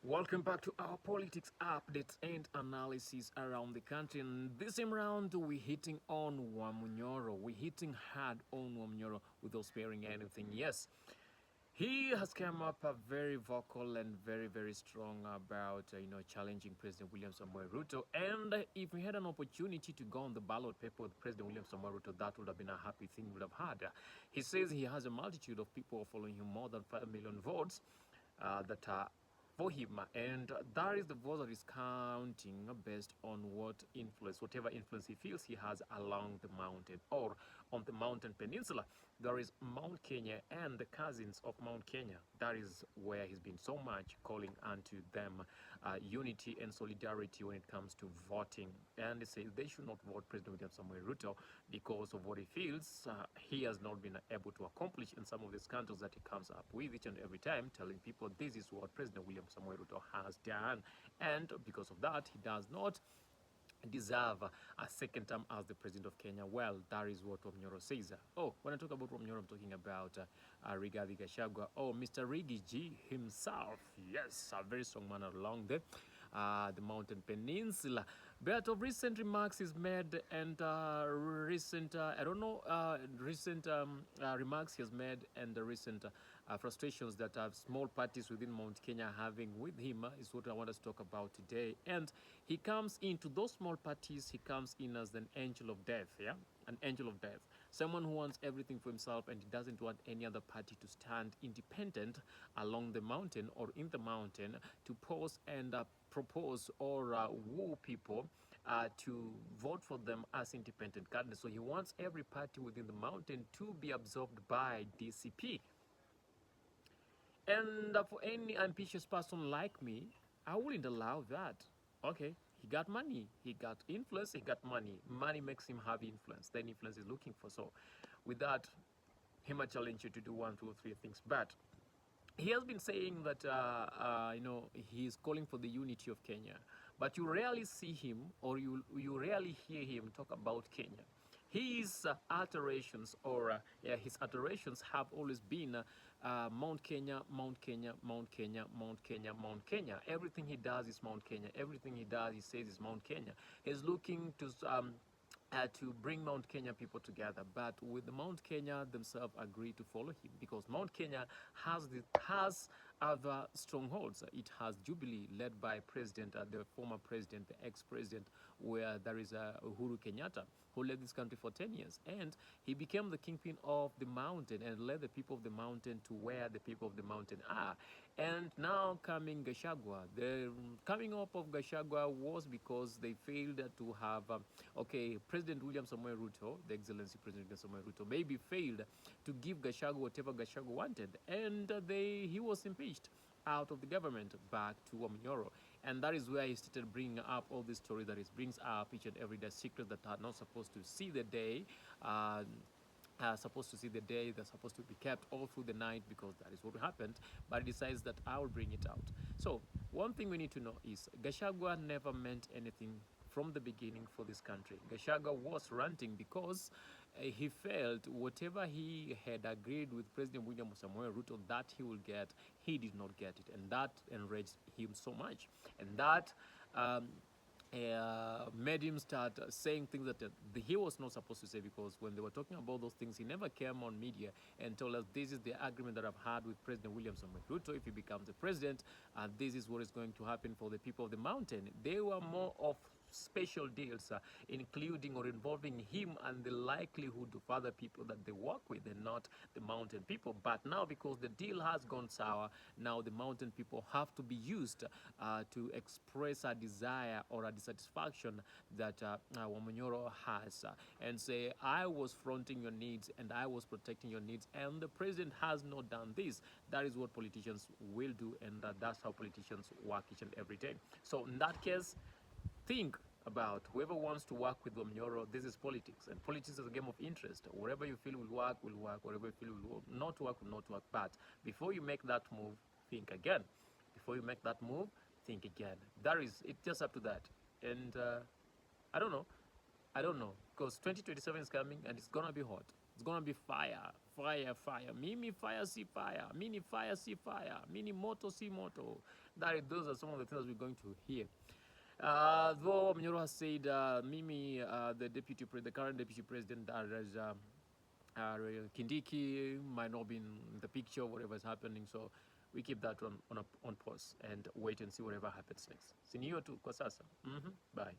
Welcome back to our politics updates and analysis around the country. And this time around, we're hitting on Wamunyoro. We're hitting hard on Wamunyoro without sparing anything. Yes, he has come up very vocal and very strong about challenging President William Samoei Ruto. And if we had an opportunity to go on the ballot paper with President William Samoei Ruto, that would have been a happy thing we would have had. He says he has a multitude of people following him, more than 5 million votes that are for him, and that is the vote that is counting based on whatever influence he feels he has along the mountain or on the mountain peninsula. There is Mount Kenya and the cousins of Mount Kenya. That is where he's been so much calling unto them unity and solidarity when it comes to voting. And they say they should not vote President William Samoei Ruto because of what he feels he has not been able to accomplish in some of the scandals that he comes up with each and every time, telling people this is what President William Samoei Ruto has done. And because of that, he does not deserve a second term as the president of Kenya. Well, that is what Wamnyoro says. Oh, when I talk about Wamnyoro, I'm talking about Rigathi Gachagua. Oh, Mr. Rigi G himself. Yes, a very strong man along the mountain peninsula. But of recent remarks he's made and recent, recent remarks he has made and the recent frustrations that small parties within Mount Kenya are having with him is what I want us to talk about today. And he comes into those small parties, he comes in as an angel of death, yeah? An angel of death. Someone who wants everything for himself and he doesn't want any other party to stand independent along the mountain or in the mountain to pose and propose or woo people to vote for them as independent candidates. So he wants every party within the mountain to be absorbed by DCP. And for any ambitious person like me, I wouldn't allow that. Okay, he got money, he got influence, he got money. Money makes him have influence. Then influence is looking for. So with that, he might challenge you to do 1, 2, or 3 things. But he has been saying that he is calling for the unity of Kenya, but you rarely see him or you rarely hear him talk about Kenya. His alterations his alterations have always been Mount Kenya, Mount Kenya, Mount Kenya, Mount Kenya, Mount Kenya. Everything he does is Mount Kenya. Everything he does, he says is Mount Kenya. He's looking to bring Mount Kenya people together, but with the Mount Kenya themselves agree to follow him because Mount Kenya has other strongholds. It has Jubilee, led by the former president, the ex-president, where there is Uhuru Kenyatta, who led this country for 10 years, and he became the kingpin of the mountain and led the people of the mountain to where the people of the mountain are. And now coming Gachagua, the coming up of Gachagua was because they failed to have President William Samoei Ruto, the Excellency President William Samoei Ruto, maybe failed to give Gachagua whatever Gachagua wanted, and he was impeached out of the government back to Wamunyoro. And that is where he started bringing up all these stories that he brings up each and every day, secrets that are not supposed to see the day. They're supposed to be kept all through the night because that is what happened, but he decides that I will bring it out. So one thing we need to know is Gachagua never meant anything from the beginning for this country. Gachagua was ranting because he felt whatever he had agreed with President William Samoei Ruto that he will get, he did not get it, and that enraged him so much, and that made him start saying things that he was not supposed to say, because when they were talking about those things, he never came on media and told us this is the agreement that I've had with President William Samoei Ruto. If he becomes the president, this is what is going to happen for the people of the mountain. They were more of special deals, including or involving him and the likelihood of other people that they work with and not the mountain people. But now, because the deal has gone sour, now the mountain people have to be used to express a desire or a dissatisfaction that Wamunyoro has and say, I was fronting your needs and I was protecting your needs, and the president has not done this. That is what politicians will do, and that's how politicians work each and every day. So in that case, think about whoever wants to work with Wamunyoro. This is politics, and politics is a game of interest. Whatever you feel will work, will work. Whatever you feel will not work, will not work. But before you make that move, think again. Before you make that move, think again. It's just up to that. And I don't know, because 2027 is coming and it's gonna be hot. It's gonna be fire, fire fire, mimi fire si fire, mini fire si fire, mini moto si moto. Those are some of the things we're going to hear. Though Mnyoro has said, Mimi, the current deputy president, Kindiki might not be in the picture, whatever is happening. So we keep that on pause and wait and see whatever happens next. Sinio tu kwa sasa. Bye.